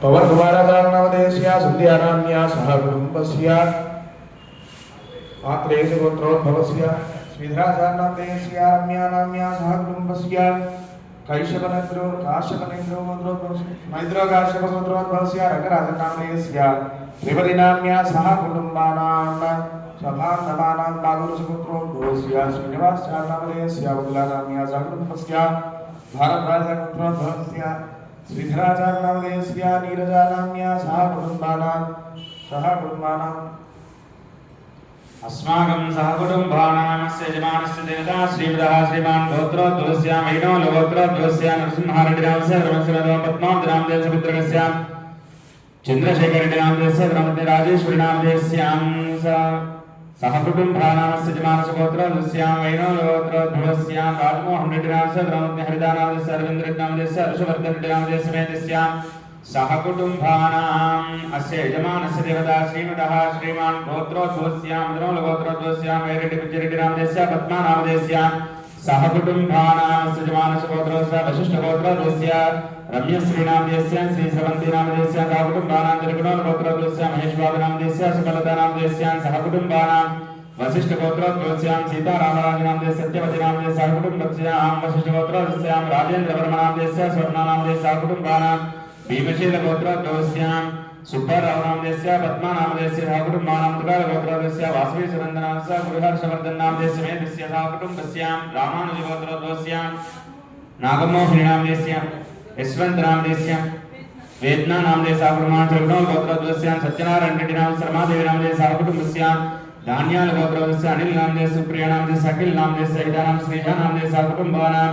पवन कुमारदानवदेश्या सुद्यानाम्या सह कुटुम्बस्य आत्रेय गोत्रोद्भवस्य श्रीधराचार्यनामदेश्या रम्यानाम्या सह कुटुम्बस्य कैशवनेन्द्रो काश्यपनेन्द्रो गोत्रोद्भवस्य मैत्रो काश्यप गोत्रोद्भवस्य रंगराजनामदेश्या त्रिपदिनाम्या सह कुटुम्बानां सभानमानां बागुरुसुपुत्रोद्भवस्य श्रीनिवासचार्यनामदेश्या वकुलानाम्या सह कुटुम्बस्य भारद्वाजगोत्रोद्भवस्य श्रीधराचार्यनामदेश्या नीरजानाम्या सह कुटुम्बानां अस्माकं सह कुटुम्बानामस्य यजमानस्य देवता श्रीमदः श्रीमान् गोत्रोद्भवस्य मैनो गोत्रोद्भवस्य नरसिंहारेड्डिनामस्य धर्मस्य पद्मावतिनामदेस्य पुत्रकस्य चन्द्रशेखरेड्डिनामदेस्य धर्मस्य राजेश्वरीनामदेस्यां सह कुटुम्बानामस्य यजमानस्य गोत्रोद्भवस्य मैनो गोत्रोद्भवस्य राजमोहनरेड्डिनामस्य धर्मस्य हरिदानामदेस्य अरविन्दरेड्डिनामदेस्य हर्षवर्धनरेड्डिनामदेस्य मेदस्य सह कुटुम्बानाम् अस्य यजमानस्य देवता श्रीमदः श्रीमान् गोत्रोद्भवस्य गोत्रोद्भवस्य मैरेड्डिनामदेस्य पद्मानामदेस्य सह कुटुम्बानामस्य यजमानस्य गोत्रोद्भवस्य वशिष्ठगोत्रोद्भवस्य रम्यश्रीनामदेस्य श्रीस्रवन्तीनामदेस्य सह कुटुम्बानां त्रिगुणगोत्रोद्भवस्य महेश्वादनामदेस्य सुकलतानामदेस्य सह कुटुम्बानां वशिष्ठगोत्रोद्भवस्य सीतारामराजनामदेस्य सत्यवतीनामदेस्य सह कुटुम्बस्य वशिष्ठगोत्रोद्भवस्य राजेन्द्रवर्मनामदेस्य स्वर्णानामदेस्य सह कुटुम्बानां भीमशील गोत्रोद्भवस्य सुब्बारावनामदेस्य पद्मानामदेस्य सह कुटुम्बानां तुकालगोत्रोद्भवस्य वासवी सुरन्दनामस्य गुरुहर्षवर्धननामदेस्य मेदस्य सह कुटुम्बस्य रामानुजगोत्रोद्भवस्य नागमोहिनीनामदेस्य यशवन्तनामदेस्य वेदनानामदेस्य सह कुटुम्बानां गोत्रोद्भवस्य सत्यनारायणरेड्डिनामस्य रमादेवीनामदेस्य सह कुटुम्बस्य धान्यालगोत्रोद्भवस्य अनिलनामदेस्य सुप्रियानामदेस्य अखिलनामदेस्य सहितानां श्रीजानामदेस्य सह कुटुम्बानां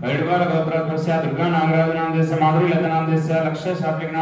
बैडवाल गोत्रोद्भवस्य दुर्गा नागराजनामदेस्य माधुरीलतानामदेस्य लक्ष्य सात्विक